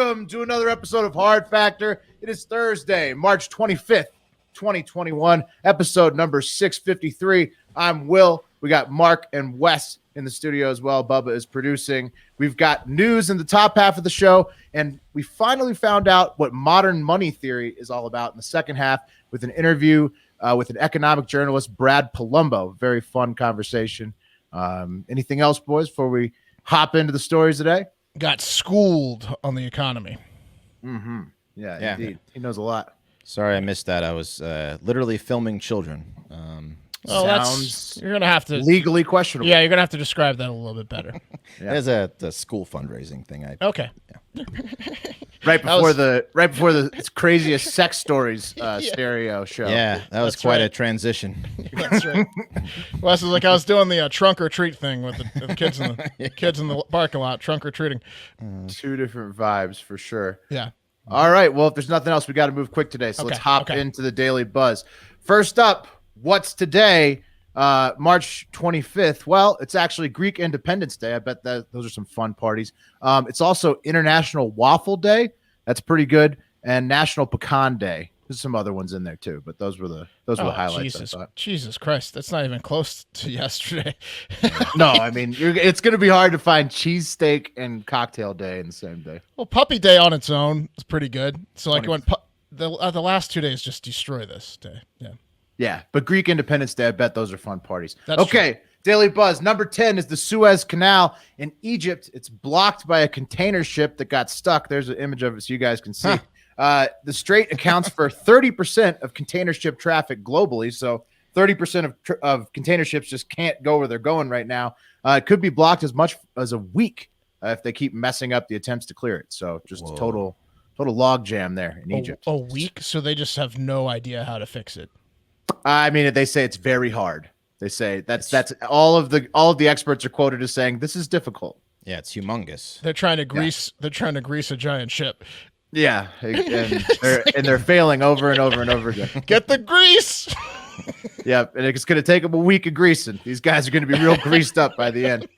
Welcome to another episode of Hard Factor. It is Thursday, March 25th, 2021, episode number 653. I'm Will. We got Mark and Wes in the studio as well. Bubba is producing. We've got news in the top half of the show, and we finally found out what modern money theory is all about in the second half with an interview with an economic journalist, Brad Polumbo. Very fun conversation. Anything else, boys, before we hop into the stories today? Got schooled on the economy. Mm-hmm. Yeah, indeed. He knows a lot. Sorry I missed that. I was literally filming children. Sounds you're gonna have to legally questionable. Yeah, you're gonna have to describe that a little bit better. Yeah. It was the school fundraising thing. Okay. Yeah. right before the craziest sex stories stereo show. Yeah, that was quite a transition. That's right. Wes was like, I was doing the trunk or treat thing with the kids in the kids in the parking lot, trunk or treating. Two different vibes for sure. Yeah. All right. Well, if there's nothing else, we got to move quick today. So let's hop into the Daily Buzz. First up, what's today? March 25th. Well, it's actually Greek Independence Day. I bet those are some fun parties. It's also International Waffle Day. That's pretty good. And National Pecan Day. There's some other ones in there too, but those were the highlights. Jesus Christ, that's not even close to yesterday. No, I mean it's going to be hard to find cheesesteak and cocktail day in the same day. Well, Puppy Day on its own is pretty good. So like when the last 2 days just destroy this day. Yeah. Yeah, but Greek Independence Day, I bet those are fun parties. That's okay, true. Daily Buzz. Number 10 is the Suez Canal in Egypt. It's blocked by a container ship that got stuck. There's an image of it so you guys can see. The strait accounts for 30% of container ship traffic globally. So 30% of container ships just can't go where they're going right now. It could be blocked as much as a week if they keep messing up the attempts to clear it. So just total log jam there in Egypt. A week? So they just have no idea how to fix it. I mean, they say it's very hard. They say that's all of the experts are quoted as saying this is difficult. Yeah, it's humongous. They're trying to grease. Yeah. They're trying to grease a giant ship. Yeah, and they're failing over and over and over again. Get the grease. Yeah, and it's going to take them a week of greasing. These guys are going to be real greased up by the end.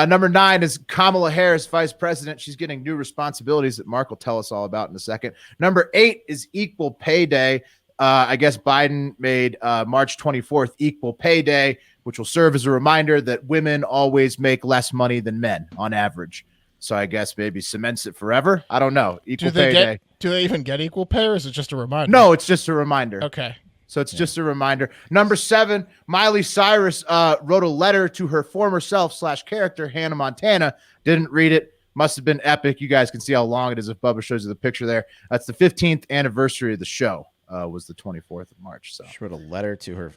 Number 9 is Kamala Harris, Vice President. She's getting new responsibilities that Mark will tell us all about in a second. Number 8 is Equal Pay Day. I guess Biden made March 24th Equal Pay Day, which will serve as a reminder that women always make less money than men on average. So I guess maybe cements it forever. I don't know. Equal Pay Day. Do they even get equal pay, or is it just a reminder? No, it's just a reminder. Okay. So it's just a reminder. Number 7, Miley Cyrus wrote a letter to her former self / character, Hannah Montana. Didn't read it. Must have been epic. You guys can see how long it is if Bubba shows you the picture there. That's the 15th anniversary of the show. Was the 24th of March. So she wrote a letter to her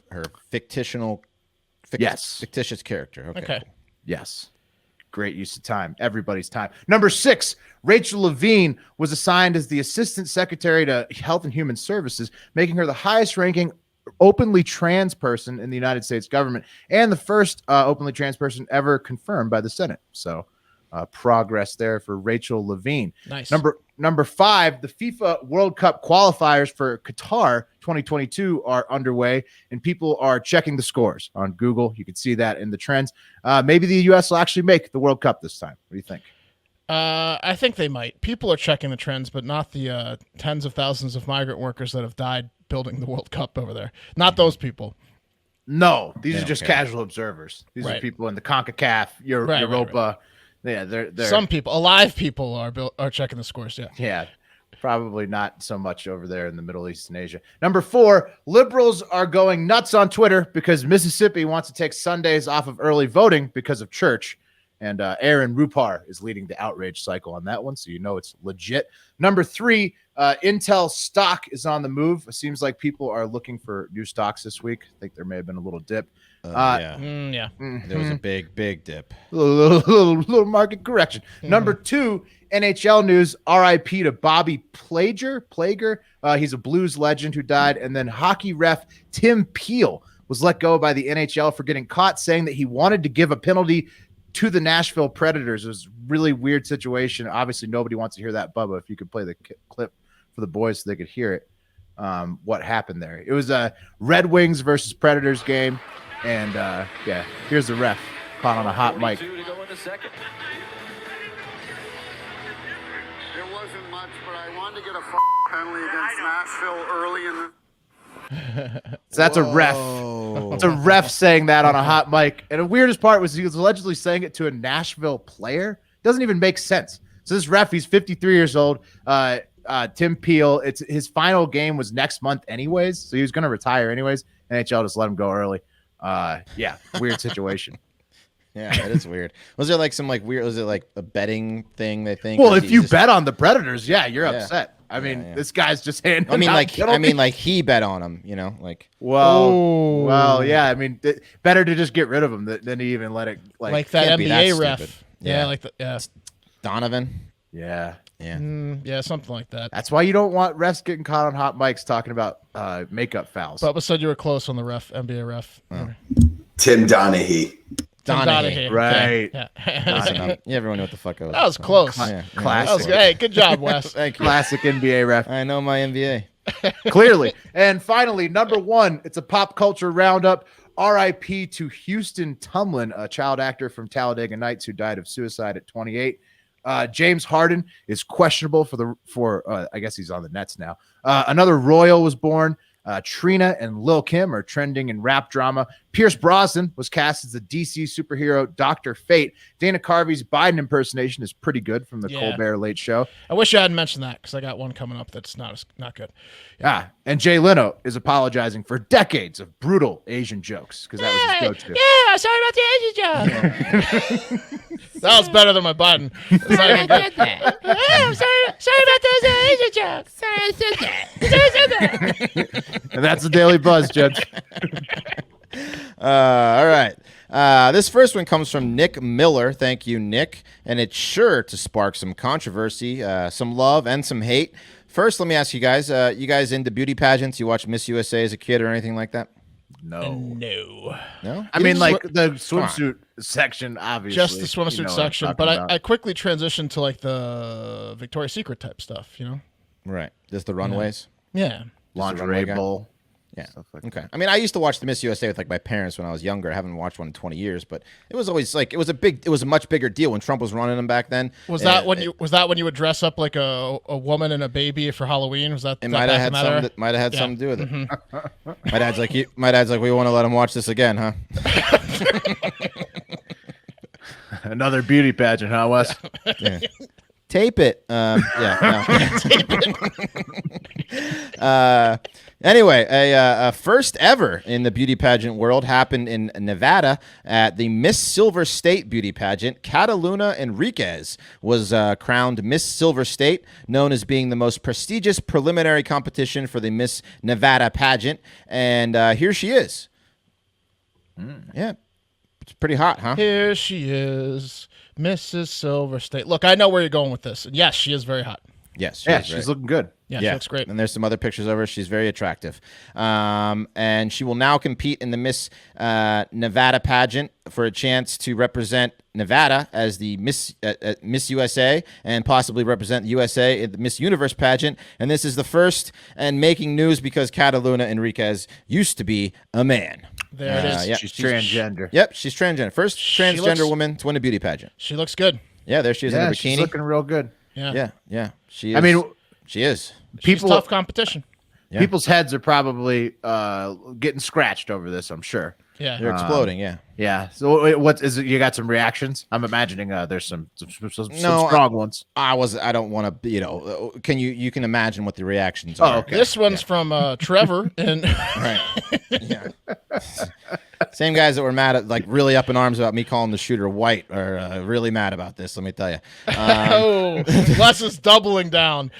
fictitious character. Okay. Cool. Yes. Great use of time. Everybody's time. Number 6, Rachel Levine was assigned as the Assistant Secretary to Health and Human Services, making her the highest ranking openly trans person in the United States government and the first openly trans person ever confirmed by the Senate. So progress there for Rachel Levine. Nice. Number 5, the FIFA World Cup qualifiers for Qatar 2022 are underway, and people are checking the scores on Google. You can see that in the trends. Maybe the U.S. will actually make the World Cup this time. What do you think? I think they might. People are checking the trends, but not the tens of thousands of migrant workers that have died building the World Cup over there. Not those people. No, these are just casual observers. These are people in the CONCACAF, Europa. Right. Yeah, they're some people, alive people, are checking the scores. Yeah, probably not so much over there in the Middle East and Asia. Number 4, liberals are going nuts on Twitter because Mississippi wants to take Sundays off of early voting because of church. And Aaron Rupar is leading the outrage cycle on that one, so you know it's legit. Number 3, Intel stock is on the move. It seems like people are looking for new stocks this week. I think there may have been a little dip. There was a big dip. Little market correction. Number 2, NHL news. R.I.P. to Bobby Plager. He's a Blues legend who died. And then hockey ref Tim Peel was let go by the NHL for getting caught saying that he wanted to give a penalty to the Nashville Predators. It was a really weird situation. Obviously, nobody wants to hear that. Bubba, if you could play the clip for the boys so they could hear it, what happened there. It was a Red Wings versus Predators game. And, here's the ref caught on a hot mic. There wasn't much, but I wanted to get a penalty against Nashville early in the. So that's a ref. It's a ref saying that on a hot mic. And the weirdest part was he was allegedly saying it to a Nashville player. Doesn't even make sense. So this ref, he's 53 years old. Tim Peel. It's his final game was next month, anyways. So he was going to retire anyways. NHL just let him go early. Yeah, weird situation. Yeah, that is weird. Was there like some like weird? Was it like a betting thing? They think. Well, or if he's you just- bet on the Predators, yeah, you're upset. I mean, yeah. this guy's just handing. I mean, out like penalties. he bet on him. You know, like. Well, yeah. I mean, better to just get rid of him than to even let it Like that can't be that NBA ref. stupid. Yeah, Yeah. like the Donovan. Yeah. Yeah. yeah, something like that. That's why you don't want refs getting caught on hot mics talking about makeup fouls. Bubba said you were close on the NBA ref. Tim Donaghy. Donaghy. Right. Yeah. Yeah, everyone knew what the fuck I was. That was close. Yeah. Classic. That was, hey, good job, Wes. Thank you. Classic NBA ref. I know my NBA. Clearly. And finally, number one, it's a pop culture roundup. RIP to Houston Tumlin, a child actor from Talladega Nights who died of suicide at 28. James Harden is questionable for I guess he's on the Nets now. Another Royal was born. Trina and Lil Kim are trending in rap drama. Pierce Brosnan was cast as the DC superhero Dr. Fate. Dana Carvey's Biden impersonation is pretty good from the Colbert Late Show. I wish I hadn't mentioned that because I got one coming up that's not good. And Jay Leno is apologizing for decades of brutal Asian jokes because that was his go-to. Yeah, sorry about the Asian joke. That was better than my Biden. It's not even good. I'm sorry about those Asian jokes. Sorry I said that. And that's the Daily Buzz, Judge. All right. This first one comes from Nick Miller. Thank you, Nick. And it's sure to spark some controversy, some love, and some hate. First, let me ask you guys into beauty pageants? You watch Miss USA as a kid or anything like that? No. No? I mean, like the swimsuit section, obviously. Just the swimsuit You know what I'm section. talking But about. I quickly transitioned to like the Victoria's Secret type stuff, you know? Right. Just the runways? Yeah. Lingerie runway guy? bowl. Yeah. Stuff like Okay. I mean, I used to watch the Miss USA with like my parents when I was younger. I haven't watched one in 20 years, but it was always like it was a much bigger deal when Trump was running them back then. Was that when you would dress up like a woman and a baby for Halloween? Was that It that might back have in had that era? something. Might have had something to do with it. My dad's like, we want to let him watch this again, huh? Another beauty pageant, huh, Wes? Yeah. Tape it. Yeah. No. Anyway, a first ever in the beauty pageant world happened in Nevada at the Miss Silver State beauty pageant. Kataluna Enriquez was crowned Miss Silver State, known as being the most prestigious preliminary competition for the Miss Nevada pageant. And here she is. Yeah. It's pretty hot, huh? Here she is, Mrs. Silver State. Look, I know where you're going with this. And yes, she is very hot. Yes. Yeah, is she's right. looking good. Yeah, she looks great. And there's some other pictures of her. She's very attractive. And she will now compete in the Miss Nevada pageant for a chance to represent Nevada as the Miss USA and possibly represent the USA at the Miss Universe pageant. And this is the first and making news because Kataluna Enriquez used to be a man. There it is. Yeah, She's transgender. Yep, she's transgender. First transgender looks- woman to win a beauty pageant. She looks good. Yeah, there she is in Yeah, a she's bikini. looking real good. Yeah. Yeah. She is. I mean, she is. She's people, tough competition. Yeah. people's heads are probably getting scratched over this, I'm sure. Yeah. They're exploding, yeah. Yeah. So what is it? You got some reactions? I'm imagining there's some No, strong ones. I don't want to, can you can imagine what the reactions are. Oh, okay. This one's from Trevor and Right. Yeah. Same guys that were mad at, like, really up in arms about me calling the shooter white are really mad about this, let me tell you. oh, Les is doubling down.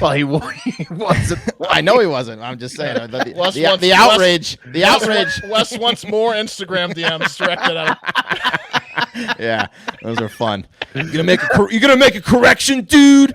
Well, he wasn't. I know he wasn't. I'm just saying. Wes The wants- outrage. The outrage. Wes wants more Instagram DMs directed at him. Yeah, those are fun. You gonna make a correction, dude?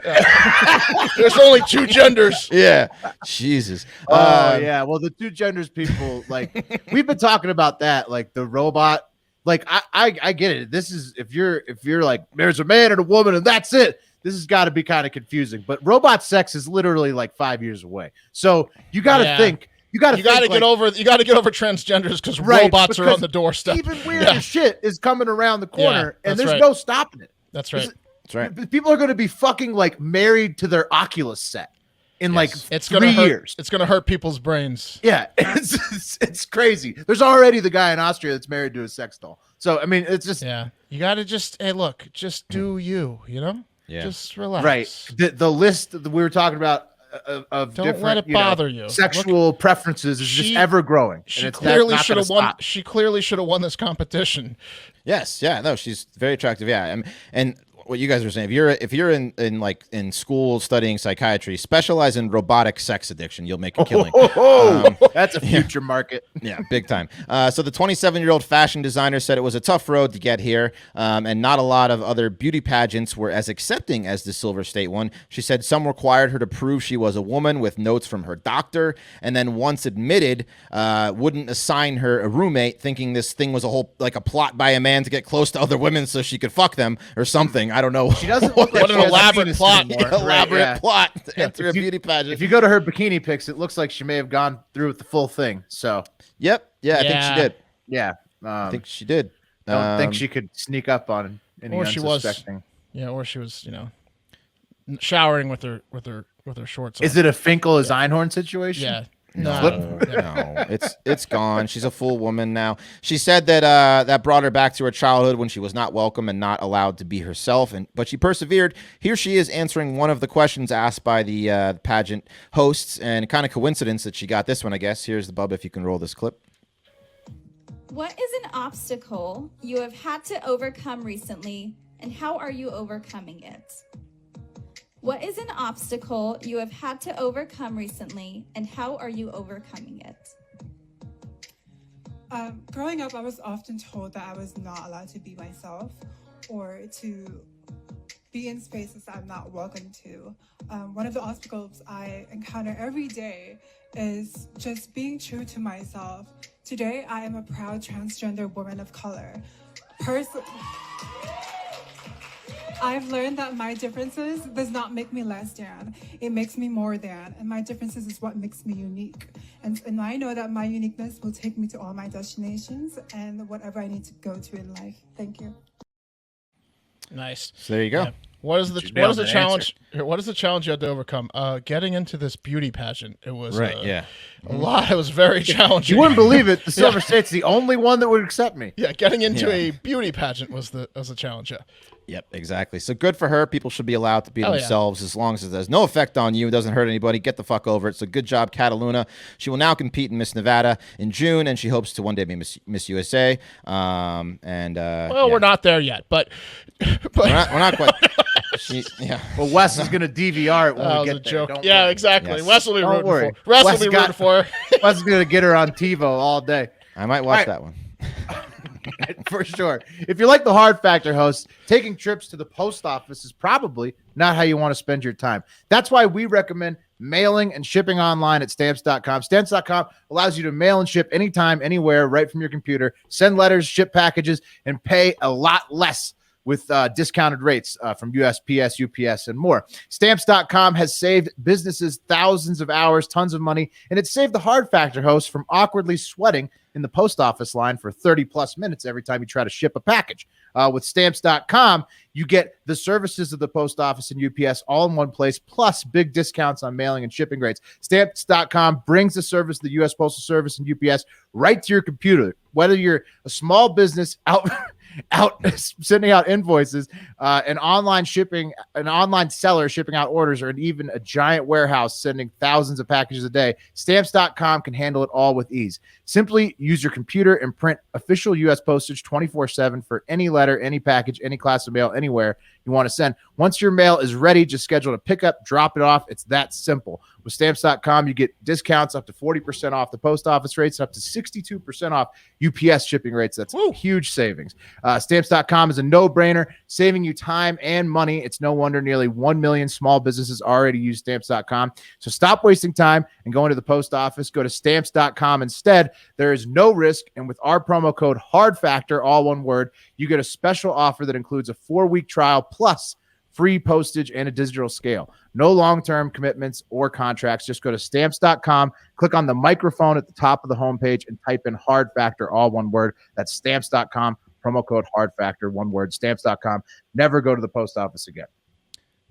There's only two genders. Yeah. Jesus. Oh yeah. Well, the two genders people, like we've been talking about that, like the robot. Like I get it. This is if you're like there's a man and a woman and that's it. This has got to be kind of confusing. But robot sex is literally like 5 years away. So you got to think. You got to get over transgenders because robots are on the doorstep. Even weirder shit is coming around the corner, and that's there's right. no stopping it. That's right. That's right. People are going to be fucking like married to their Oculus set in like it's 3 gonna hurt, years. It's going to hurt people's brains. Yeah, it's crazy. There's already the guy in Austria that's married to a sex doll. So, I mean, it's just... Yeah. You got to just, hey, look, just do you know? Yeah. Just relax. Right. The list that we were talking about of Don't different, let it bother you. sexual preferences is just ever growing. She and it's clearly not should have gonna won. stop. She clearly should have won this competition. Yes, yeah, no, she's very attractive. Yeah, and what you guys are saying, if you're in school studying psychiatry, specialize in robotic sex addiction, you'll make a killing. That's a future market. Yeah, big time. So the 27-year-old fashion designer said it was a tough road to get here, and not a lot of other beauty pageants were as accepting as the Silver State one. She said some required her to prove she was a woman with notes from her doctor, and then once admitted, wouldn't assign her a roommate, thinking this thing was a plot by a man to get close to other women so she could fuck them or something. I don't know. She doesn't look like What she an has a elaborate penis plot. anymore. Elaborate plot to enter a If you- beauty pageant. If you go to her bikini pics, it looks like she may have gone through with the full thing. So, Yep. Yeah, I think she did. yeah. I think she did. Don't think she could sneak up on any Or she was. unsuspecting. Yeah, or she was, showering with her shorts on. Is it a Finkel as Einhorn situation? Yeah. No, it's gone. She's a full woman now. She said that that brought her back to her childhood when she was not welcome and not allowed to be herself. But she persevered. Here she is answering one of the questions asked by the pageant hosts, and kind of coincidence that she got this one, I guess. Here's the bub if you can roll this clip. What is an obstacle you have had to overcome recently, and how are you overcoming it? What is an obstacle you have had to overcome recently, and how are you overcoming it? Growing up, I was often told that I was not allowed to be myself or to be in spaces that I'm not welcome to. One of the obstacles I encounter every day is just being true to myself. Today, I am a proud transgender woman of color. I've learned that my differences does not make me less than. It makes me more than. And my differences is what makes me unique. And I know that my uniqueness will take me to all my destinations and whatever I need to go to in life. Thank you. Nice. So there you go. Yeah. What is the challenge? What is the challenge you had to overcome? Getting into this beauty pageant. It was a lot. It was very challenging. You wouldn't believe it. The Silver State's the only one that would accept me. Yeah, getting into a beauty pageant was a challenge. Yeah. Yep, exactly. So good for her. People should be allowed to be Hell yeah. themselves as long as it has no effect on you. It doesn't hurt anybody. Get the fuck over it. So good job, Kataluna. She will now compete in Miss Nevada in June, and she hopes to one day be Miss USA. We're not there yet, but we're not quite. Well, Wes is going to DVR it when that we was get a there. joke. Don't Yeah, worry. exactly. Yes. Wes will be Don't rooting worry. for. Wes will Wes be got- rooting for her. Wes is going to get her on TiVo all day. I might watch All right. that one. For sure. If you like the Hard Factor hosts, taking trips to the post office is probably not how you want to spend your time. That's why we recommend mailing and shipping online at stamps.com. Stamps.com allows you to mail and ship anytime, anywhere, right from your computer. Send letters, ship packages, and pay a lot less with discounted rates from USPS, UPS, and more. Stamps.com has saved businesses thousands of hours, tons of money, and it saved the Hard Factor hosts from awkwardly sweating in the post office line for 30 plus minutes every time you try to ship a package. With Stamps.com, you get the services of the post office and UPS all in one place, plus big discounts on mailing and shipping rates. Stamps.com brings the service of the U.S. Postal Service and UPS right to your computer. Whether you're a small business out sending out invoices, an online seller shipping out orders, or even a giant warehouse sending thousands of packages a day, Stamps.com can handle it all with ease. Simply use your computer and print official U.S. postage 24/7 for any letter, any package, any class of mail, anywhere you want to send. Once your mail is ready, just schedule a pickup, drop it off. It's that simple. With Stamps.com, you get discounts up to 40% off the post office rates, up to 62% off UPS shipping rates. That's huge savings. Stamps.com is a no-brainer, saving you time and money. It's no wonder nearly 1 million small businesses already use Stamps.com. So stop wasting time and go into the post office. Go to Stamps.com instead. There is no risk, and with our promo code HARDFACTOR, all one word, you get a special offer that includes a 4-week trial plus free postage and a digital scale. No long-term commitments or contracts. Just go to Stamps.com, click on the microphone at the top of the homepage, and type in Hard Factor, all one word. That's Stamps.com, Promo code hard factor, one word, stamps.com. Never go to the post office again.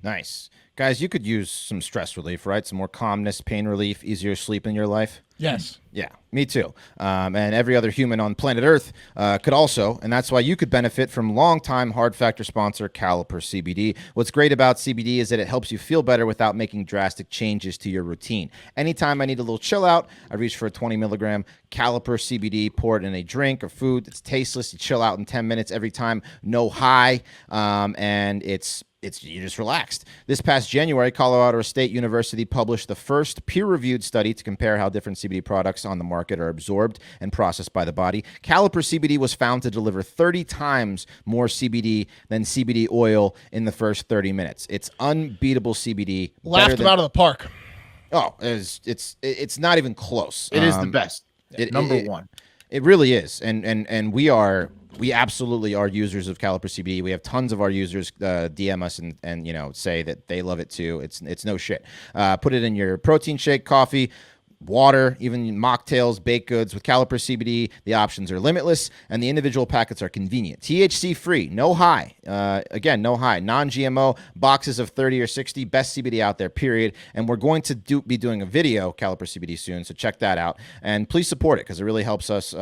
Nice. Guys, you could use some stress relief, right? Some more calmness, pain relief, easier sleep in your life. Yes. Yeah, me too. And every other human on planet Earth could also, and that's why you could benefit from longtime Hard Factor sponsor Caliper CBD. What's great about CBD is that it helps you feel better without making drastic changes to your routine. Anytime I need a little chill out, I reach for a 20 milligram Caliper CBD, pour it in a drink or food. It's tasteless. You chill out in 10 minutes every time, no high, and you're just relaxed. This past January, Colorado State University published the first peer-reviewed study to compare how different CBD products on the market are absorbed and processed by the body. Caliper CBD was found to deliver 30 times more CBD than CBD oil in the first 30 minutes. It's unbeatable CBD. Laughed them out of the park. Oh, it's not even close. It is the best. Number one. It really is, and we absolutely are users of Caliper CBD. We have tons of our users DM us and say that they love it too. It's no shit. Put it in your protein shake, coffee, water, even mocktails, baked goods. With Caliper CBD, the options are limitless, and the individual packets are convenient. THC-free, no high. Again, no high. Non-GMO, boxes of 30 or 60, best CBD out there, period. And we're going to be doing a video, Caliper CBD, soon, so check that out. And please support it, because it really helps us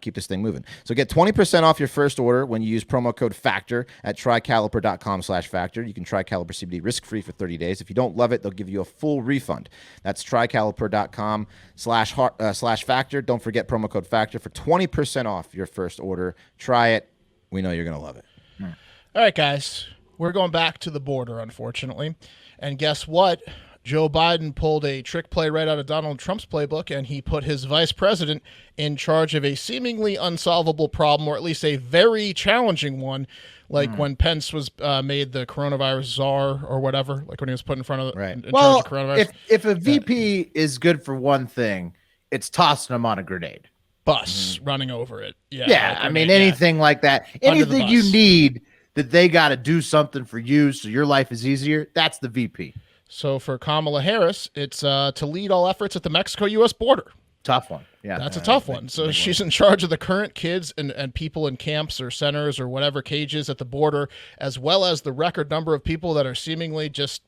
keep this thing moving. So get 20% off your first order when you use promo code FACTOR at trycaliper.com/factor. You can try Caliper CBD risk-free for 30 days. If you don't love it, they'll give you a full refund. That's trycaliper.com/factor. Don't forget promo code FACTOR for 20% off your first order. Try it. We know you're going to love it. All right, guys. We're going back to the border, unfortunately. And guess what? Joe Biden pulled a trick play right out of Donald Trump's playbook, and he put his vice president in charge of a seemingly unsolvable problem, or at least a very challenging one, like when Pence was made the coronavirus czar or whatever, like when he was put in front of in charge of coronavirus. If a VP is good for one thing, it's tossing him on a grenade. Bus running over it. Yeah, I mean, anything like that. Anything you need that they got to do something for you so your life is easier, that's the VP. So for Kamala Harris, it's to lead all efforts at the Mexico-U.S. border. Tough one. Yeah, that's a tough one. So she's in charge of the current kids and people in camps or centers or whatever cages at the border, as well as the record number of people that are seemingly just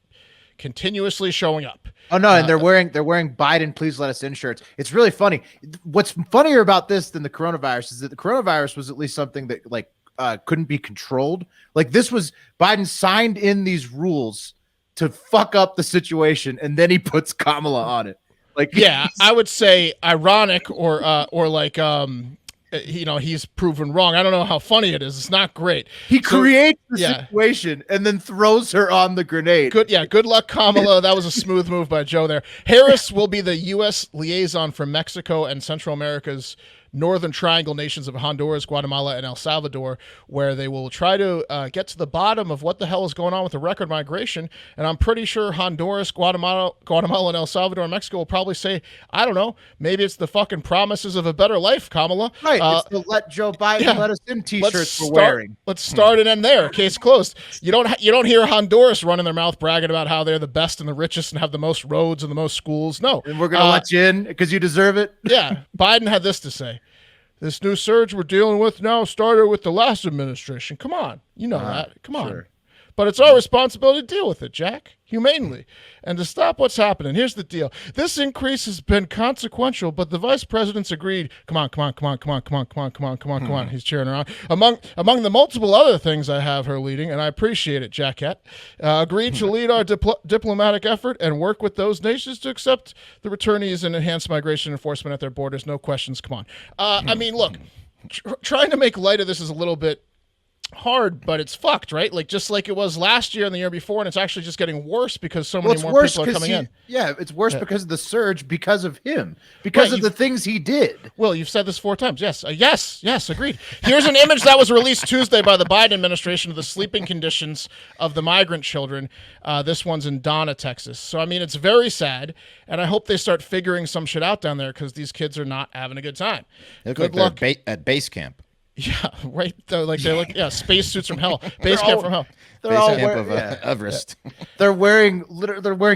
continuously showing up. Oh no, and they're wearing Biden please let us in shirts. It's really funny. What's funnier about this than the coronavirus is that the coronavirus was at least something that couldn't be controlled. Like this was Biden signed in these rules to fuck up the situation, and then he puts Kamala on it. I would say ironic or he's proven wrong. I don't know how funny it is. It's not great. He creates the situation and then throws her on the grenade. Good luck, Kamala. That was a smooth move by Joe there. Harris will be the U.S. liaison for Mexico and Central America's Northern Triangle nations of Honduras, Guatemala, and El Salvador, where they will try to get to the bottom of what the hell is going on with the record migration. And I'm pretty sure Honduras, Guatemala, and El Salvador, and Mexico will probably say, I don't know, maybe it's the fucking promises of a better life, Kamala. Right, it's the let Joe Biden let us in t-shirts we're wearing. Let's start and end there. Case closed. You don't hear Honduras running their mouth bragging about how they're the best and the richest and have the most roads and the most schools. No. And we're going to let you in because you deserve it. Yeah. Biden had this to say. This new surge we're dealing with now started with the last administration. Come on. You know that. Come on. Sure. But it's our responsibility to deal with it, Jack, humanely, and to stop what's happening. Here's the deal. This increase has been consequential, but the vice president's agreed. Come on. He's cheering her on. Among the multiple other things I have her leading, and I appreciate it, Jackette, agreed to lead our diplomatic effort and work with those nations to accept the returnees and enhance migration enforcement at their borders. No questions. Come on. I mean, look, trying to make light of this is a little bit hard, but it's fucked, right? Like just like it was last year and the year before, and it's actually just getting worse because so many more people are coming in. Yeah, it's worse because of the surge, because of him, because of the things he did. Well, you've said this 4 times. Yes, yes, agreed. Here's an image that was released Tuesday by the Biden administration of the sleeping conditions of the migrant children. This one's in Donna, Texas. So, I mean, it's very sad, and I hope they start figuring some shit out down there because these kids are not having a good time. Good luck at base camp. Yeah, right. They look spacesuits from hell. Base camp from hell. They're all Everest. They're wearing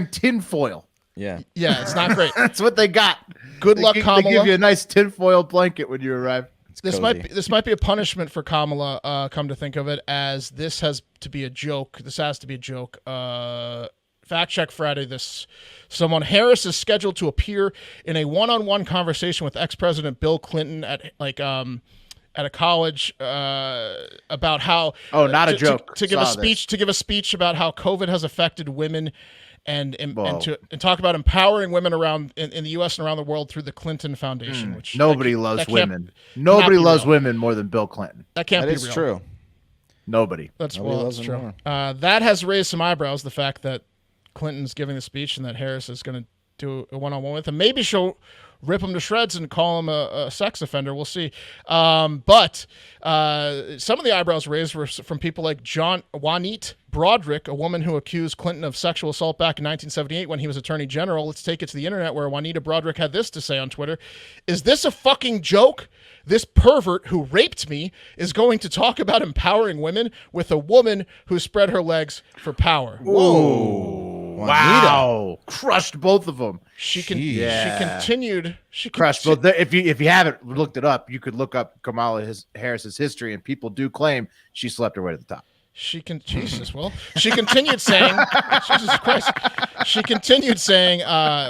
tinfoil. Yeah, it's not great. That's what they got. Good luck, Kamala. They give you a nice tinfoil blanket when you arrive. It's cozy. This might be a punishment for Kamala. Come to think of it, as this has to be a joke. This has to be a joke. Fact check Friday. Harris is scheduled to appear in a one-on-one conversation with ex-President Bill Clinton at a college about how not a joke to give a speech about how COVID has affected women and talk about empowering women around in the U.S. and around the world through the Clinton Foundation. Which nobody loves women. Nobody loves women more than Bill Clinton. That can't be real. That is true. Nobody. That's loves him true. more. That has raised some eyebrows. The fact that Clinton's giving the speech and that Harris is going to do a one-on-one with him. Maybe she'll rip him to shreds and call him a sex offender. We'll see. But some of the eyebrows raised were from people like Juanita Broaddrick, a woman who accused Clinton of sexual assault back in 1978 when he was Attorney General. Let's take it to the internet, where Juanita Broaddrick had this to say on Twitter. "Is this a fucking joke? This pervert who raped me is going to talk about empowering women with a woman who spread her legs for power." Whoa. Wow. Crushed both of them. She continued. Crushed both. If you haven't looked it up, you could look up Kamala Harris's history, and people do claim she slept her way to the top. She continued saying, Jesus Christ. She continued saying,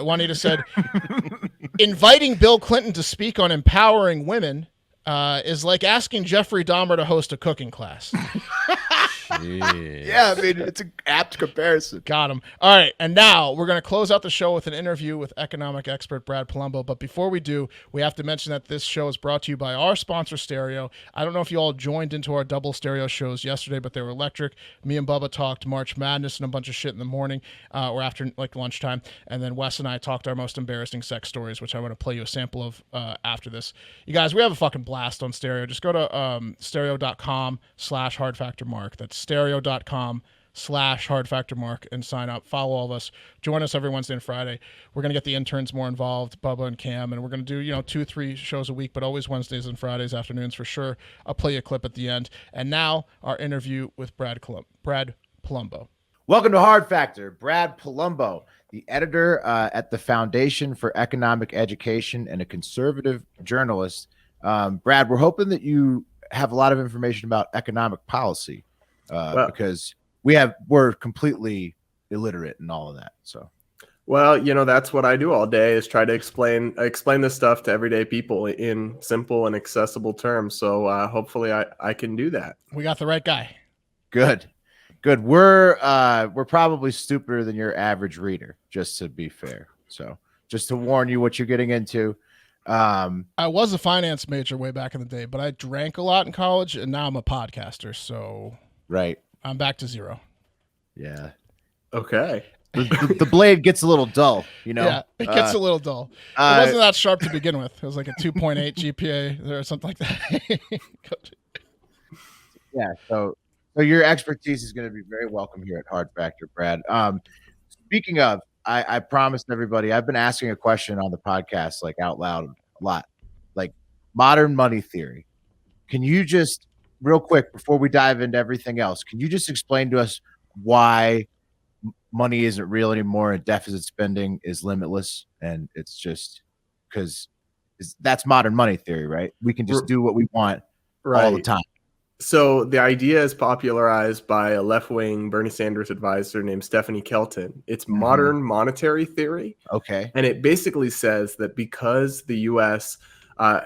Juanita said, "Inviting Bill Clinton to speak on empowering women is like asking Jeffrey Dahmer to host a cooking class." Yeah, I mean, it's an apt comparison. Got him. All right, and now we're going to close out the show with an interview with economic expert Brad Polumbo. But before we do, we have to mention that this show is brought to you by our sponsor, Stereo. I don't know if you all joined into our double stereo shows yesterday, but they were electric. Me and Bubba talked March Madness and a bunch of shit in the morning or after lunchtime, and then Wes and I talked our most embarrassing sex stories, which I want to play you a sample of after this. You guys, we have a fucking blast on Stereo. Just go to stereo.com/hardfactormark. That's stereo.com/hardfactormark and sign up. Follow all of us. Join us every Wednesday and Friday. We're going to get the interns more involved, Bubba and Cam, and we're going to do 2-3 shows a week, but always Wednesdays and Fridays afternoons for sure. I'll play you a clip at the end. And now our interview with Brad Polumbo. Welcome to Hard Factor. Brad Polumbo, the editor at the Foundation for Economic Education and a conservative journalist. Brad, we're hoping that you have a lot of information about economic policy. Because we're completely illiterate in all of that. So, well, that's what I do all day, is try to explain this stuff to everyday people in simple and accessible terms. So hopefully I can do that. We got the right guy. Good. We're probably stupider than your average reader, just to be fair. So just to warn you what you're getting into. I was a finance major way back in the day, but I drank a lot in college, and now I'm a podcaster. So. Right. I'm back to zero. Yeah. Okay. The blade gets a little dull, Yeah, it gets a little dull. It wasn't that sharp to begin with. It was like a 2.8 GPA or something like that. Yeah. So your expertise is going to be very welcome here at Hard Factor, Brad. Speaking of, I promised everybody, I've been asking a question on the podcast, like out loud a lot, like modern money theory. Can you just, real quick, before we dive into everything else, can you just explain to us why money isn't real anymore and deficit spending is limitless? And it's just because that's modern money theory, right? We can just do what we want all the time. So the idea is popularized by a left-wing Bernie Sanders advisor named Stephanie Kelton. It's modern monetary theory. Okay. And it basically says that because the U.S.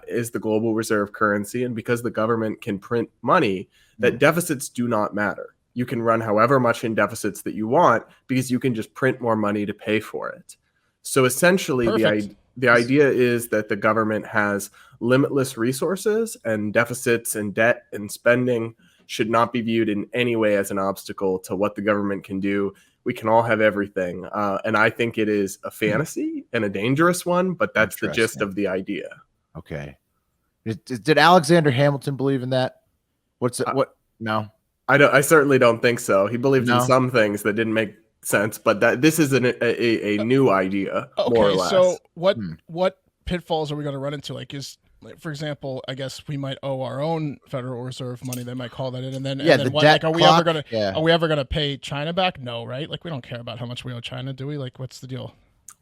Is the global reserve currency, and because the government can print money, that deficits do not matter. You can run however much in deficits that you want because you can just print more money to pay for it. So essentially, the idea is that the government has limitless resources, and deficits and debt and spending should not be viewed in any way as an obstacle to what the government can do. We can all have everything. And I think it is a fantasy and a dangerous one, but that's the gist of the idea. Okay. Did Alexander Hamilton believe in that? No. I certainly don't think so. He believed in some things that didn't make sense, but this is a new idea, more or less. So what pitfalls are we going to run into? For example, I guess we might owe our own Federal Reserve money. They might call that in, and then are we ever gonna pay China back? No, right? Like, we don't care about how much we owe China, do we? Like, what's the deal?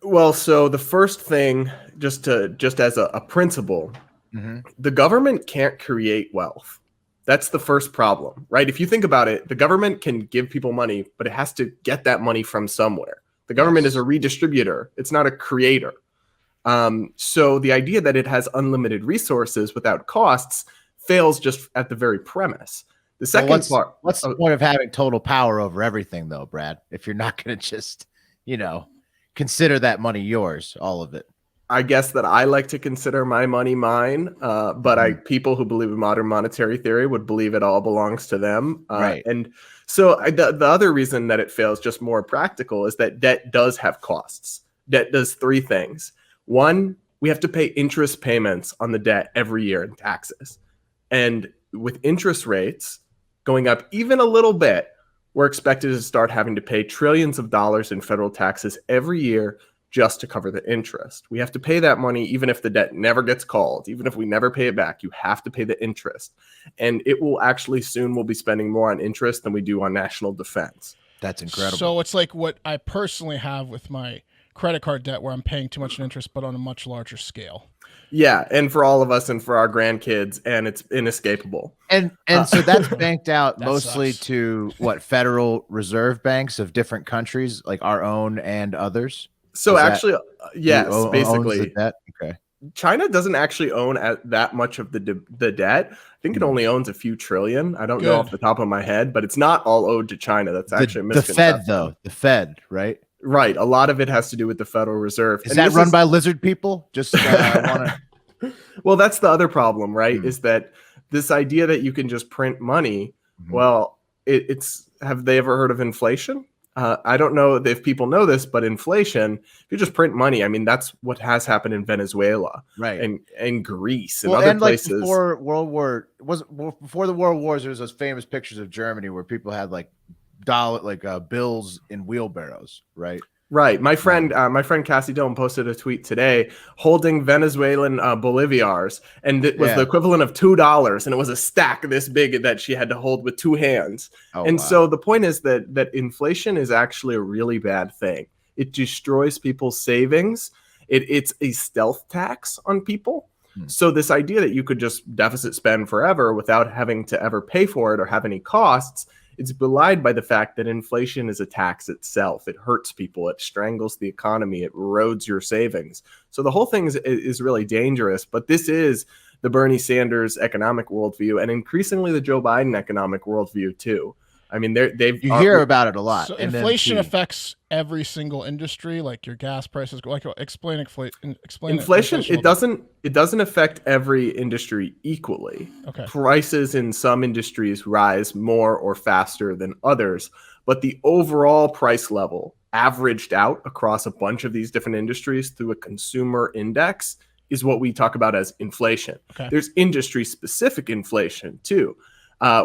Well, so the first thing, just as a principle, The government can't create wealth. That's the first problem, right? If you think about it, the government can give people money, but it has to get that money from somewhere. The government is a redistributor. It's not a creator. So the idea that it has unlimited resources without costs fails just at the very premise. The second part. What's the point of having total power over everything, though, Brad? If you're not going to just, consider that money yours, all of it. I guess that I like to consider my money mine, but people who believe in modern monetary theory would believe it all belongs to them. Right. And so the other reason that it fails, just more practical, is that debt does have costs. Debt does three things. One, we have to pay interest payments on the debt every year in taxes. And with interest rates going up even a little bit, we're expected to start having to pay trillions of dollars in federal taxes every year just to cover the interest. We have to pay that money even if the debt never gets called, even if we never pay it back. You have to pay the interest. And it will actually soon we'll be spending more on interest than we do on national defense. That's incredible. So it's like what I personally have with my credit card debt, where I'm paying too much in interest, but on a much larger scale. Yeah, and for all of us and for our grandkids, and it's inescapable. And so that's banked out That mostly sucks. to what, Federal Reserve banks of different countries, like our own and others? So Is that actually, yes, who owns basically. the debt? Okay. China doesn't actually own that much of the debt. I think it only owns a few trillion. I don't know off the top of my head, but it's not all owed to China. That's actually a the misconception. Fed, though. The Fed, right? Right. A lot of it has to do with the Federal Reserve. Is that run by lizard people? Just want to. Well, that's the other problem, right? Is that this idea that you can just print money. Well, it's have they ever heard of inflation? I don't know if people know this, but inflation, if you just print money, I mean, that's what has happened in Venezuela, Right, and Greece and well, other and places. Like before the World Wars, there was those famous pictures of Germany where people had like bills in wheelbarrows, right? Right. My friend Cassie Dillon posted a tweet today holding Venezuelan boliviars, and it was the equivalent of $2, and it was a stack this big that she had to hold with two hands. So the point is that inflation is actually a really bad thing. It destroys people's savings. It's a stealth tax on people. So this idea that you could just deficit spend forever without having to ever pay for it or have any costs, it's belied by the fact that inflation is a tax itself. It hurts people. It strangles the economy. It erodes your savings. So the whole thing is really dangerous. But this is the Bernie Sanders economic worldview, and increasingly the Joe Biden economic worldview too. I mean, you hear about it a lot. So inflation affects every single industry, like your gas prices. Like, explain inflation. It doesn't affect every industry equally. Okay. Prices in some industries rise more or faster than others, but the overall price level averaged out across a bunch of these different industries through a consumer index is what we talk about as inflation. Okay. There's industry specific inflation too.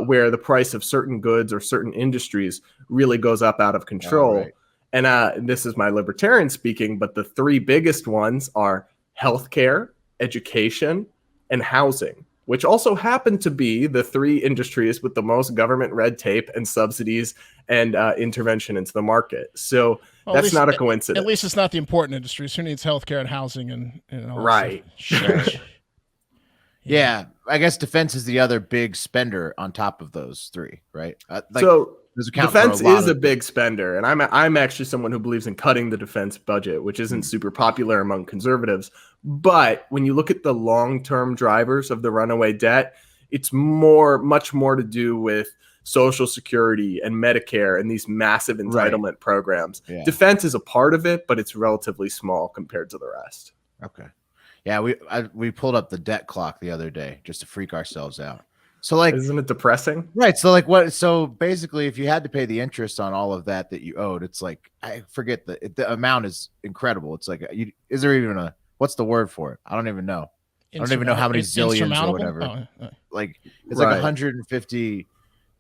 Where the price of certain goods or certain industries really goes up out of control. Right. And this is my libertarian speaking, but the three biggest ones are healthcare, education, and housing, which also happen to be the three industries with the most government red tape and subsidies and intervention into the market. So that's not a coincidence. At least it's not the important industries. Who needs healthcare and housing and all right. That Yeah, I guess defense is the other big spender on top of those three, right? So defense is a big spender, and I'm actually someone who believes in cutting the defense budget, which isn't super popular among conservatives. But when you look at the long-term drivers of the runaway debt, it's much more to do with Social Security and Medicare and these massive entitlement programs. Yeah. Defense is a part of it, but it's relatively small compared to the rest. Okay. Yeah, we pulled up the debt clock the other day just to freak ourselves out. So like, isn't it depressing? Right. So like what? So basically, if you had to pay the interest on all of that you owed, it's like, I forget the amount is incredible. It's like, is there even what's the word for it? I don't even know. I don't even know how many zillions or whatever. Like it's like 150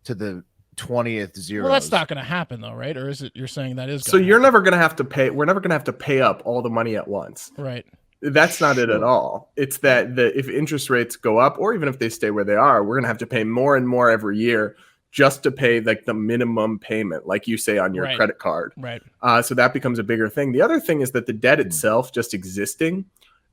to the 20th zero. Well, that's not going to happen though, right? Or is it? You're saying that is. So you're never going to have to pay. We're never going to have to pay up all the money at once. Right. That's not it at all. It's that if interest rates go up, or even if they stay where they are, we're going to have to pay more and more every year just to pay like the minimum payment, like you say on your credit card. Right. So that becomes a bigger thing. The other thing is that the debt itself, just existing,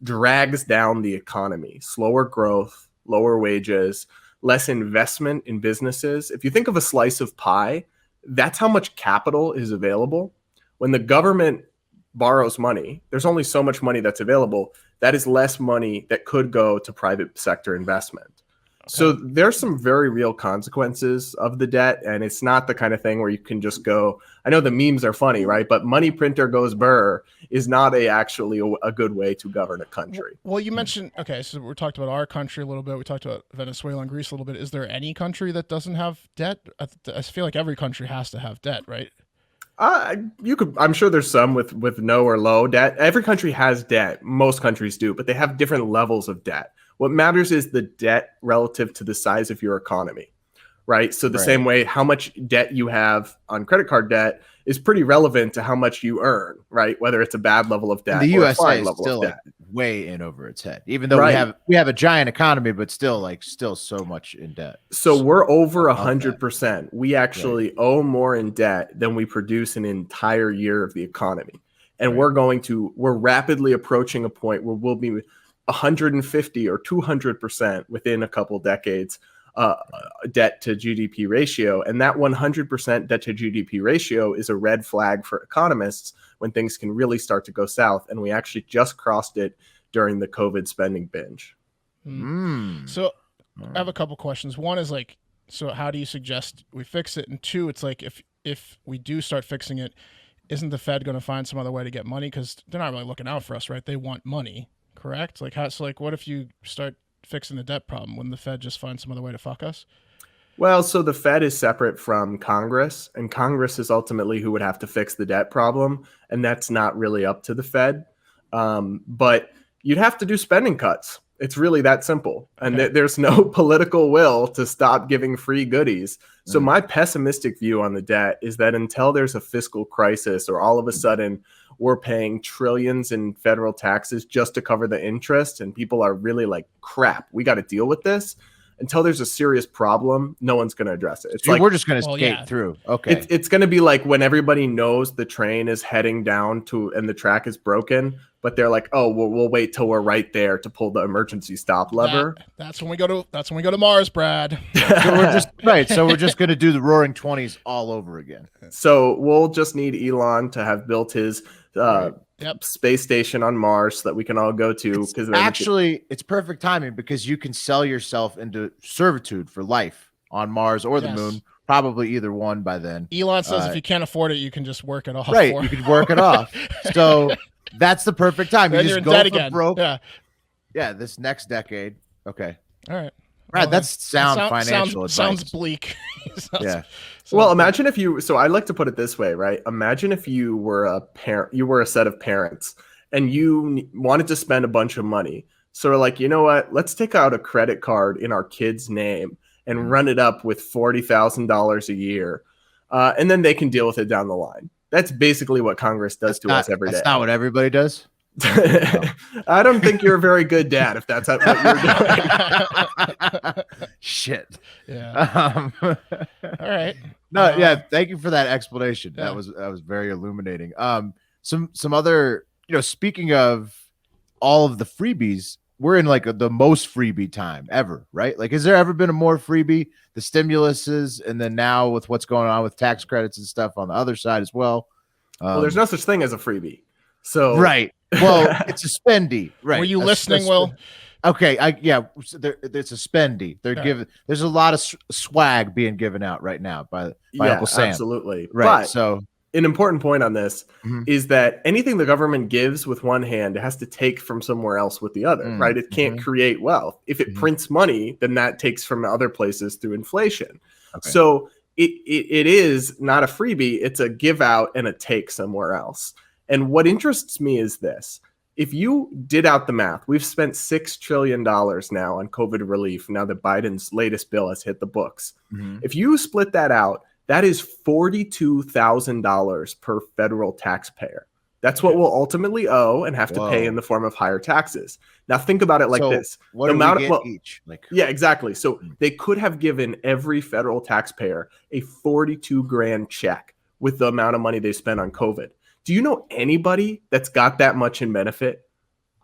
drags down the economy. Slower growth, lower wages, less investment in businesses. If you think of a slice of pie, that's how much capital is available. When the government borrows money, there's only so much money that's available. That is less money that could go to private sector investment. So there's some very real consequences of the debt, and it's not the kind of thing where you can just go, I know the memes are funny, right? But money printer goes burr is not actually a good way to govern a country. Well, you mentioned, okay, so we talked about our country a little bit. We talked about Venezuela and Greece a little bit. Is there any country that doesn't have debt? I feel like every country has to have debt, right? I'm sure there's some with no or low debt. Every country has debt. Most countries do, but they have different levels of debt. What matters is the debt relative to the size of your economy, right? So the same way how much debt you have on credit card debt is pretty relevant to how much you earn, right? Whether it's a bad level of debt the or a USA fine is level still of debt. way in over its head, even though we have a giant economy, but still so much in debt. So we're over 100%. We actually owe more in debt than we produce an entire year of the economy. And we're rapidly approaching a point where we'll be 150 or 200% within a couple decades debt to GDP ratio. And that 100% debt to GDP ratio is a red flag for economists when things can really start to go south. And we actually just crossed it during the COVID spending binge. So I have a couple questions. One is like, so how do you suggest we fix it? And two, it's like, if we do start fixing it, isn't the Fed going to find some other way to get money? Because they're not really looking out for us, right? They want money. Correct? Like, what if you start fixing the debt problem? Wouldn't the Fed just find some other way to fuck us? Well, so the Fed is separate from Congress, and Congress is ultimately who would have to fix the debt problem, and that's not really up to the Fed. But you'd have to do spending cuts. It's really that simple. And there's no political will to stop giving free goodies. So my pessimistic view on the debt is that until there's a fiscal crisis or all of a sudden we're paying trillions in federal taxes just to cover the interest and people are really like, crap, we got to deal with this. Until there's a serious problem, no one's going to address it. It's like we're just going to skate through. Okay. It's going to be like when everybody knows the train is heading down and the track is broken, but they're like, "Oh, we'll wait till we're right there to pull the emergency stop lever." That's when we go to Mars, Brad. So we're just going to do the Roaring 20s all over again. So we'll just need Elon to have built his space station on Mars so that we can all go to. Because it's perfect timing because you can sell yourself into servitude for life on Mars or the moon. Probably either one by then. Elon says if you can't afford it, you can just work it off. Right, you can work it off. So that's the perfect time. You just go for broke. Yeah, this next decade. Okay. All right. Right, that's sound financial advice. Sounds bleak. Well, imagine if you. So I like to put it this way, right? Imagine if you were a parent, you were a set of parents, and you wanted to spend a bunch of money. So we're like, you know what? Let's take out a credit card in our kid's name and run it up with $40,000 a year, and then they can deal with it down the line. That's basically what Congress does to us every day. That's not what everybody does. I don't think you're a very good dad if that's what you're doing. Shit. Yeah. All right. No, yeah. Thank you for that explanation. Yeah. That was very illuminating. Some other, speaking of all of the freebies, we're in like the most freebie time ever, right? Like, has there ever been a more freebie? The stimuluses, and then now with what's going on with tax credits and stuff on the other side as well. Well, there's no such thing as a freebie. So right. Well, it's a spendy. Right. Were you listening, Will? Okay. It's a spendy. They're giving. There's a lot of swag being given out right now by Uncle Sam. Absolutely. Right. But so an important point on this is that anything the government gives with one hand, it has to take from somewhere else with the other. Right. It can't create wealth. If it prints money, then that takes from other places through inflation. Okay. So it is not a freebie. It's a give out and a take somewhere else. And what interests me is this. If you did out the math, we've spent $6 trillion now on COVID relief now that Biden's latest bill has hit the books. If you split that out, that is $42,000 per federal taxpayer. That's what we'll ultimately owe and have to pay in the form of higher taxes. Now think about it like this. What do we get each? Yeah, exactly. So they could have given every federal taxpayer a $42,000 check with the amount of money they spent on COVID. Do you know anybody that's got that much in benefit?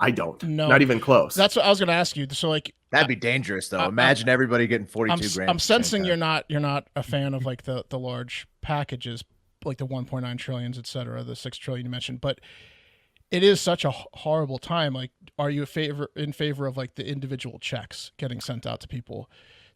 I don't. No. Not even close. That's what I was going to ask you. So like, That'd be dangerous, though. Imagine everybody getting 42 grand. I'm sensing you're not a fan of like the large packages, like the 1.9 trillions, et cetera, the 6 trillion you mentioned, but it is such a horrible time. Like, are you in favor of like the individual checks getting sent out to people?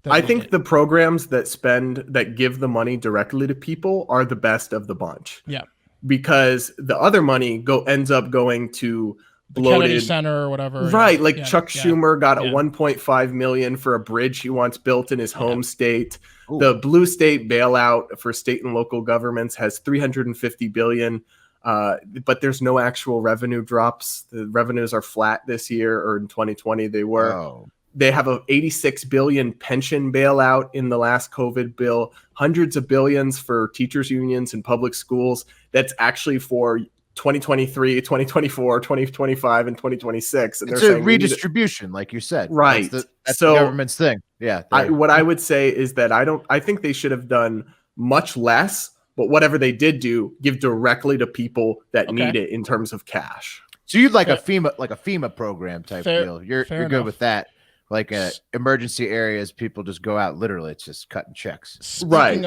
I think the programs that give the money directly to people are the best of the bunch. Yeah. Because the other money ends up going to bloated Kennedy Center or whatever. Right. Like Chuck Schumer got a 1.5 million for a bridge he wants built in his home state. Ooh. The blue state bailout for state and local governments has 350 billion. But there's no actual revenue drops. The revenues are flat this year, or in 2020 they were. Oh. They have a 86 billion pension bailout in the last COVID bill, hundreds of billions for teachers unions and public schools. That's actually for 2023, 2024, 2025, and 2026. And It's they're a saying redistribution, like you said. Right. That's So the government's thing. Yeah. what I would say is that I think they should have done much less, but whatever they did do, give directly to people that need it in terms of cash. So you'd like a FEMA program type deal. You're good enough. with that. Like emergency areas, people just go out. Literally, it's just cutting checks. Speaking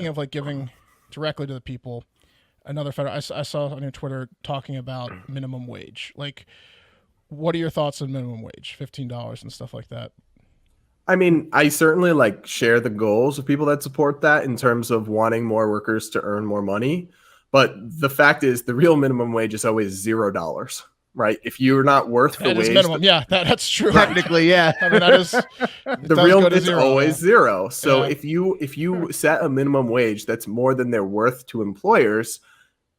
of like giving directly to the people, another federal. I saw on your Twitter talking about minimum wage. Like, what are your thoughts on minimum wage? $15 and stuff like that. I mean, I certainly like share the goals of people that support that in terms of wanting more workers to earn more money. But the fact is, the real minimum wage is always $0. Right? If you're not worth the wage, minimum. That's true. Technically, yeah. I mean, that is the real. It's zero, always zero. So Yeah. if you set a minimum wage that's more than they're worth to employers,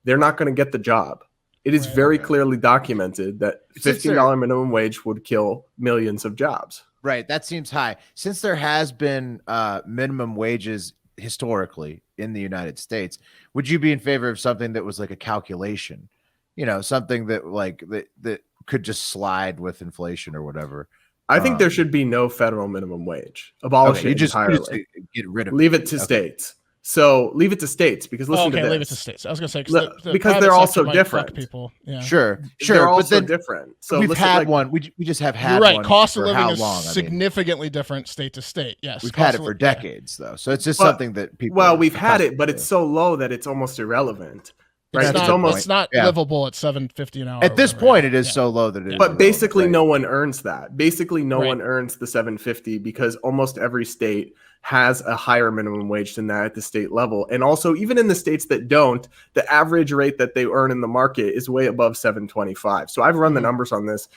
they're not going to get the job. It is very clearly documented that $15 minimum wage would kill millions of jobs. Right. That seems high. Since there has been minimum wages historically in the United States, would you be in favor of something that was like a calculation? You know, something that like that could just slide with inflation or whatever. I think there should be no federal minimum wage. Abolish it entirely. You just get rid of it. Leave it to states. So leave it to states because listen to this. Leave it to states. I was going to say because they're also different. People, yeah. Sure. They're but also then different. So we've had one. We just have had. You're right. One Cost of for living how is long? significantly different state to state. Yes, we've had it for decades though, so it's just But- something that people. Well, are we've had it, accustomed but to. it's so low that it's almost irrelevant. Right? It's not livable at $7.50 an hour. At this point, it is so low that it is. But basically, right. no one earns that. Basically, no one earns the $7.50 because almost every state has a higher minimum wage than that at the state level. And also, even in the states that don't, the average rate that they earn in the market is way above $7.25. So I've run the numbers on this.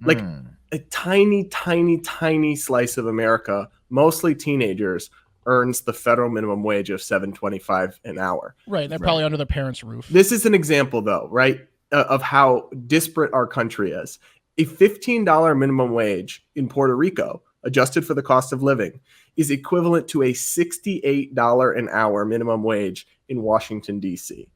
Like a tiny, tiny, tiny slice of America, mostly teenagers, earns the federal minimum wage of $7.25 an hour. Right. They're probably under their parents' roof. This is an example, though, right, of how disparate our country is. A $15 minimum wage in Puerto Rico, adjusted for the cost of living, is equivalent to a $68 an hour minimum wage in Washington, D.C.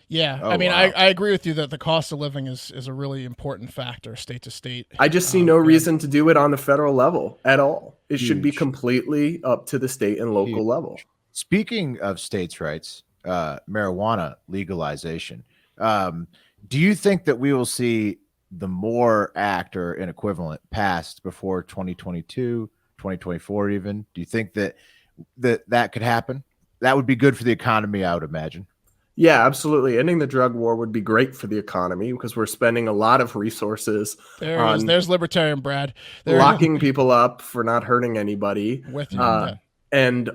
Yeah. Oh, I mean, wow. I agree with you that the cost of living is a really important factor state to state. I just see no reason to do it on the federal level at all. It should be completely up to the state and local level. Speaking of states' rights, marijuana legalization, do you think that we will see the MORE Act or an equivalent passed before 2022, 2024 even? Do you think that could happen? That would be good for the economy, I would imagine. Yeah, absolutely. Ending the drug war would be great for the economy because we're spending a lot of resources on There's Libertarian Brad. locking people up for not hurting anybody. With you. And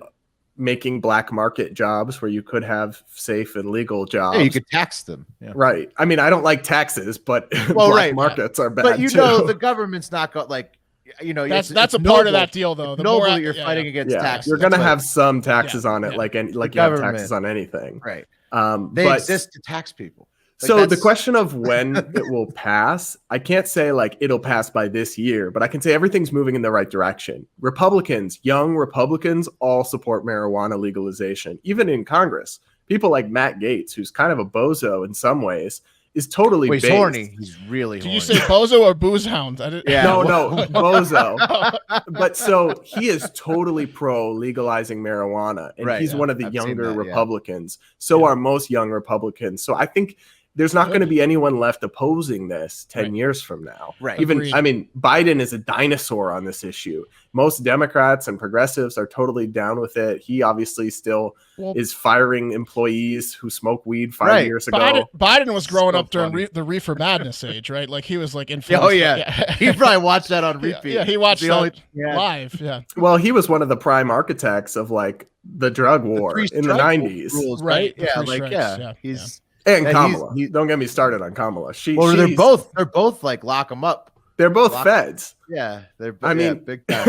making black market jobs where you could have safe and legal jobs. Yeah, you could tax them. Yeah. Right. I mean, I don't like taxes, but Well, black right. markets are bad But you too. know, the government's not going That's it's a part noble. of that deal, though. It's The noble more that you're fighting against taxes. You're going to That's have some taxes on it, yeah. like you have government. taxes on anything. right. They They exist to tax people. Like, So the that's- question of when it will pass, I can't say like it'll pass by this year, but I can say everything's moving in the right direction. Republicans, young Republicans, all support marijuana legalization, even in Congress. People like Matt Gaetz, who's kind of a bozo in some ways, is totally He's based. horny. He's really Did horny. you say bozo or booze hound? Yeah. No, bozo. But so he is totally pro legalizing marijuana, and Right, he's yeah. one of the I've seen younger that, yeah. Republicans. So are most young Republicans. So I think there's not going to be anyone left opposing this 10 years from now. Right. Even, Agreed. I mean, Biden is a dinosaur on this issue. Most Democrats and progressives are totally down with it. He obviously still is firing employees who smoke weed 5 years ago. Biden was growing So up during funny. the reefer madness age, right? Like he was like influenced. Oh yeah, he probably watched that on repeat. Yeah, he watched The that only- yeah. live. Yeah, Well, he was one of the prime architects of like the drug war Three in the strike 90s. rules, Right, the Yeah, three like strikes, yeah, yeah, he's. And And Kamala. he's- Don't get me started on Kamala. Well, they're she's- both like lock them up. They're both lock- feds. Yeah, they're. I yeah, mean, big time.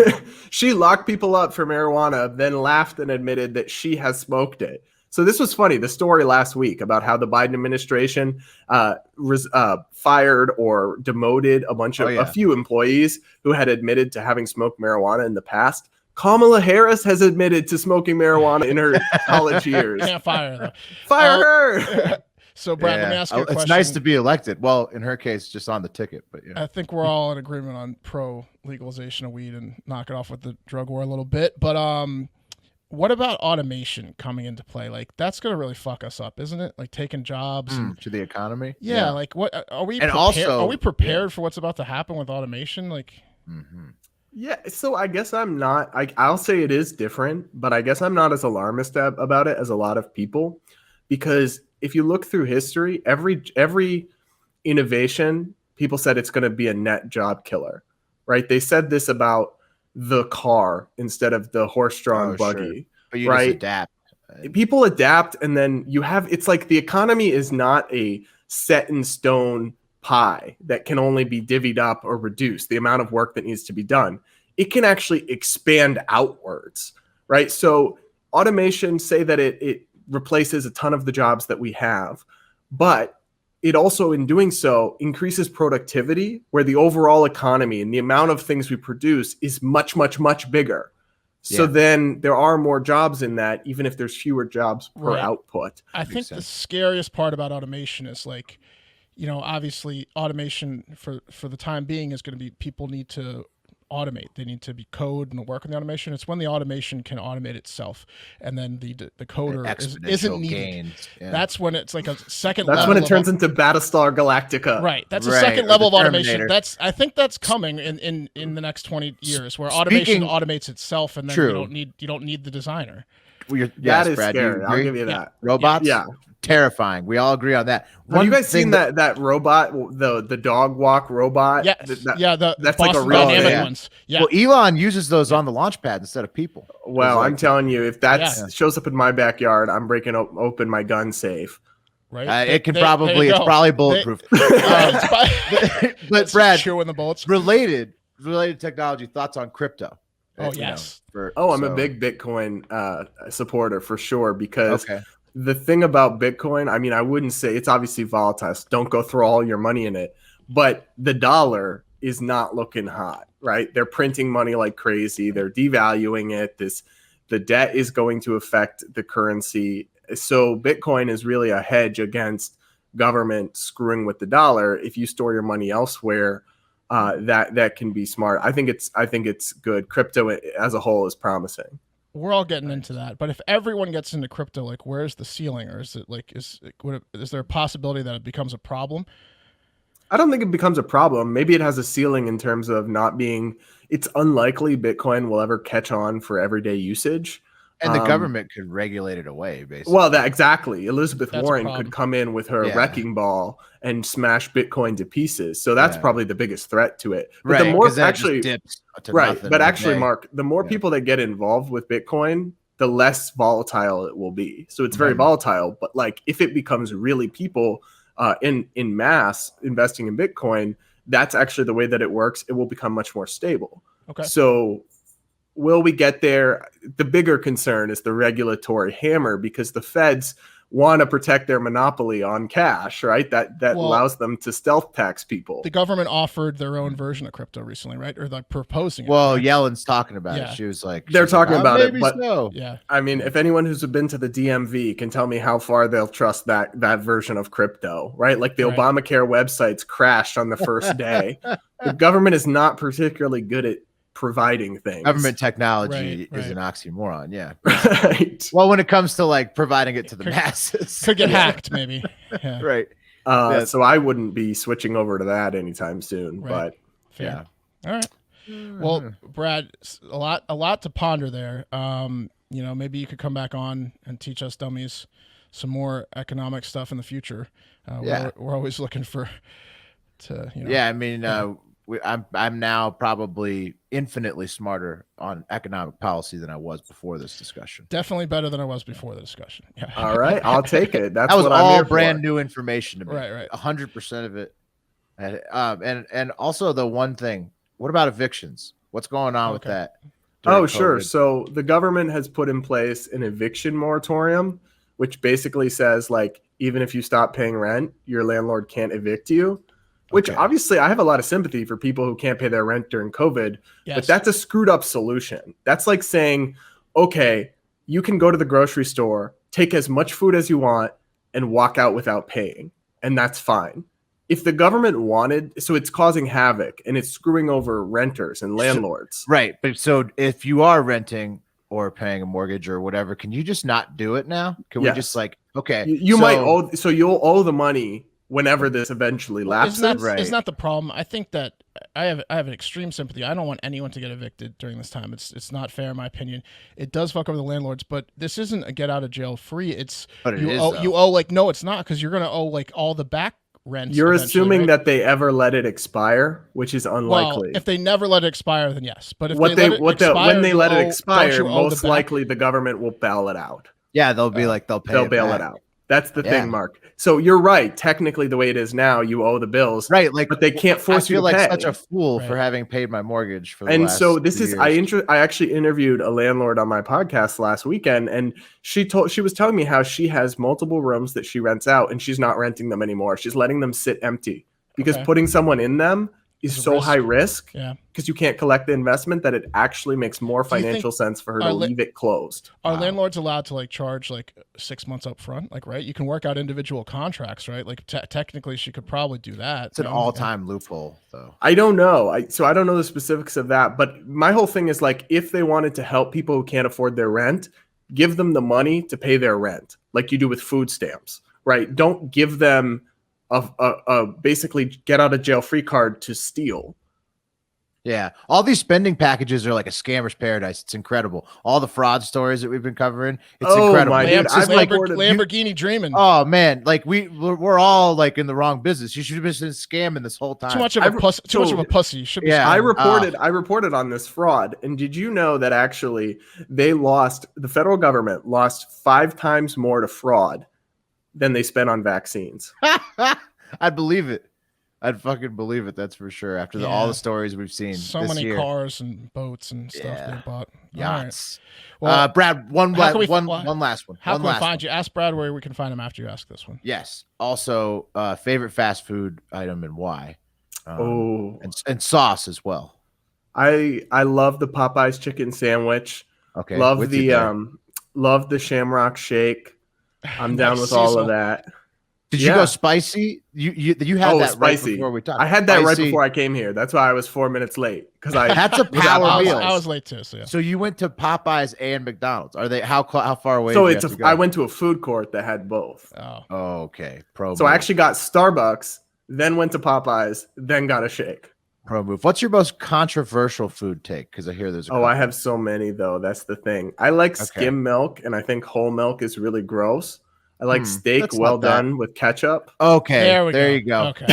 she locked people up for marijuana, then laughed and admitted that she has smoked it. So this was funny. The story last week about how the Biden administration fired or demoted a few employees who had admitted to having smoked marijuana in the past. Kamala Harris has admitted to smoking marijuana in her college years. can't fire though. Fire her. So Brad, let me ask you a question. It's nice to be elected. Well, in her case, just on the ticket, but yeah. I think we're all in agreement on pro legalization of weed and knock it off with the drug war a little bit. But what about automation coming into play? Like that's gonna really fuck us up, isn't it? Like taking jobs and, To the economy. yeah, like what are we? And prepared, also- are we prepared for what's about to happen with automation? Like, Yeah, so I guess I'm not. I'll say it is different, but I guess I'm not as alarmist about it as a lot of people, because if you look through history, every innovation, people said it's going to be a net job killer, right? They said this about the car instead of the horse-drawn buggy, But you right? just adapt. People adapt, and then it's like the economy is not a set in stone pie that can only be divvied up or reduced, the amount of work that needs to be done. It can actually expand outwards, right? So automation, say that it replaces a ton of the jobs that we have, but it also, in doing so, increases productivity, where the overall economy and the amount of things we produce is much, much, much bigger. So then there are more jobs in that, even if there's fewer jobs per output. I think the scariest part about automation is like, obviously automation for the time being is going to be people need to automate. They need to be code and work on the automation. It's when the automation can automate itself, and then the coder isn't needed. Gains. Yeah. That's when it's like a second. That's level when it turns into Battlestar Galactica. Right. That's a Right, second or level of the automation. Terminator. I think that's coming in the next 20 years, where automation automates itself, and then you don't need the designer. That is Brad, scary. you I'll agree? give you that. Robots. Yeah. Terrifying. We all agree on that. Have you guys seen that robot, the dog walk robot? Yeah, That's Boston like a real Dynamic thing. ones. Yeah. Well, Elon uses those on the launch pad instead of people. Well, I'm telling you, if that Yeah. shows up in my backyard, I'm breaking open my gun safe. Right. It can There you it's go. probably bulletproof. But Brad, chewing the bullets. related technology thoughts on crypto. Oh, yes. I'm a big Bitcoin supporter for sure, because Okay. the thing about Bitcoin, I mean, I wouldn't say it's obviously volatile. So don't go throw all your money in it, but the dollar is not looking hot, right? They're printing money like crazy. They're devaluing it. The debt is going to affect the currency. So Bitcoin is really a hedge against government screwing with the dollar. If you store your money elsewhere, that can be smart. I think it's good. Crypto as a whole is promising. We're all getting into that, but if everyone gets into crypto, like, where's the ceiling, or is it like is there a possibility that it becomes a problem? I don't think it becomes a problem. Maybe it has a ceiling in terms of not being. It's unlikely Bitcoin will ever catch on for everyday usage. And the government could regulate it away, basically. Well, exactly. Elizabeth That's a Warren problem. could come in with her wrecking ball and smash Bitcoin to pieces. So that's probably the biggest threat to it. But the more 'cause then it just actually, dips to right. nothing But in a actually, day. Mark, the more people that get involved with Bitcoin, the less volatile it will be. So it's very volatile. But like, if it becomes really people in mass investing in Bitcoin, that's actually the way that it works. It will become much more stable. Okay. So will we get there? The bigger concern is the regulatory hammer, because the feds want to protect their monopoly on cash, right? That allows them to stealth tax people. The government offered their own version of crypto recently, right? Or like proposing it. Well, Yellen's talking about Yeah. it. She was like, They're talking about it, maybe but so. Yeah. I mean, if anyone who's been to the DMV can tell me how far they'll trust that version of crypto, right? Like the Right. Obamacare websites crashed on the first day. The government is not particularly good at providing things. Government technology Right, is right. an oxymoron. Yeah. Right. Well, when it comes to like providing it to the masses, Could get hacked, maybe. Yeah. right? So I wouldn't be switching over to that anytime soon. Right. But Fair. All right. Well, Brad, a lot to ponder there. Maybe you could come back on and teach us dummies some more economic stuff in the future. We're always looking I'm now probably infinitely smarter on economic policy than I was before this discussion. Definitely better than I was before the discussion. Yeah. All right, I'll take it. That's that was what I'm all here brand for. new information to me. Right. 100% of it. And also the one thing. What about evictions? What's going on with that? Oh, during sure. COVID? So the government has put in place an eviction moratorium, which basically says, like, even if you stop paying rent, your landlord can't evict you. Which obviously I have a lot of sympathy for people who can't pay their rent during COVID, but that's a screwed up solution. That's like saying, okay, you can go to the grocery store, take as much food as you want, and walk out without paying. And that's fine. If the government wanted, so it's causing havoc and it's screwing over renters and landlords. Right. But so if you are renting or paying a mortgage or whatever, can you just not do it now? Can we just you'll owe the money whenever this eventually lapses. Isn't that the problem? I think that I have an extreme sympathy. I don't want anyone to get evicted during this time. It's not fair in my opinion. It does fuck over the landlords, but this isn't a get out of jail free. You owe like, no, it's not, because you're gonna owe like all the back rent. You're assuming that they ever let it expire, which is unlikely. Well, if they never let it expire, then yes. But if when they let it expire, most likely the government will bail it out. Yeah, they'll be like they'll bail it out. That's the thing, Mark. So you're right. Technically, the way it is now, you owe the bills, right? Like, but they can't force you to pay. I feel like such a fool for having paid my mortgage for. And so this is. I actually interviewed a landlord on my podcast last weekend, and she was telling me how she has multiple rooms that she rents out, and she's not renting them anymore. She's letting them sit empty because putting someone in them is so high risk. Yeah, because you can't collect the investment that it actually makes more financial sense for her to leave it closed. Are landlords allowed to like charge like 6 months up front? Like, right? You can work out individual contracts, right? Like technically she could probably do that. It's an all-time loophole though. I don't know. I don't know the specifics of that, but my whole thing is like, if they wanted to help people who can't afford their rent, give them the money to pay their rent, like you do with food stamps, right? Don't give them a basically get out of jail free card to steal. Yeah, all these spending packages are like a scammer's paradise. It's incredible. All the fraud stories that we've been covering, it's incredible. Lamborghini dreaming. Oh man, like we're all like in the wrong business. You should have been scamming this whole time. Too much of a pussy. Yeah, I reported on this fraud, and did you know that actually the federal government lost 5 times more to fraud than they spent on vaccines? I'd believe it. I'd fucking believe it. That's for sure. After all the stories we've seen, so this many year. cars and boats and stuff they bought. Yachts. Right. Well, Brad, one last one. How can we find you? Ask Brad where we can find him after you ask this one. Yes. Also, favorite fast food item and why? And sauce as well. I love the Popeyes chicken sandwich. Okay. Love the Shamrock Shake. I'm down with all of that. Did you go spicy? You had that spicy. Right before we talked. I had that right before I came here. That's why I was 4 minutes late, because that's a power meal. I was late too. So you went to Popeyes and McDonald's. Are they how far away? So I went to a food court that had both. Oh, okay. So I actually got Starbucks, then went to Popeyes, then got a shake. Pro move. What's your most controversial food take? Because I hear there's I have so many though. That's the thing. I like skim milk, and I think whole milk is really gross. I like steak well done with ketchup. Okay, there you go. Okay.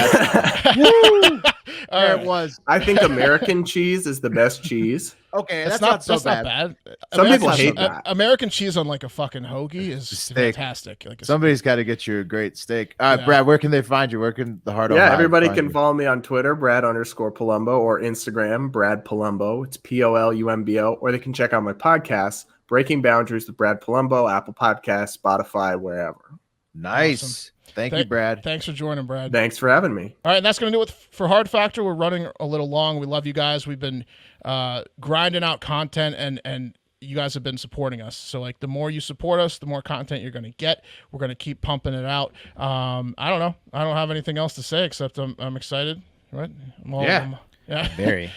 There it was. I think American cheese is the best cheese. Okay, that's not bad. Some people hate that. American cheese on like a fucking hoagie is fantastic. Like somebody's got to get you a great steak. All right, Brad, where can they find you? Where can the Heart? Everybody can follow me on Twitter, Brad_Polumbo, or Instagram, Brad Polumbo. It's POLUMBO, or they can check out my podcast, Breaking Boundaries with Brad Polumbo, Apple Podcasts, Spotify, wherever. Nice. Awesome. Thank you, Brad. Thanks for joining, Brad. Thanks for having me. All right, and that's going to do it for Hard Factor. We're running a little long. We love you guys. We've been grinding out content, and you guys have been supporting us. So, like, the more you support us, the more content you're going to get. We're going to keep pumping it out. I don't know. I don't have anything else to say except I'm excited. Right? Very.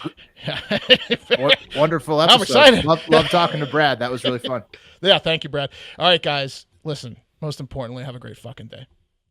Wonderful episode. I'm excited. Love talking to Brad. That was really fun. Yeah, thank you, Brad. All right, guys, listen. Most importantly, have a great fucking day.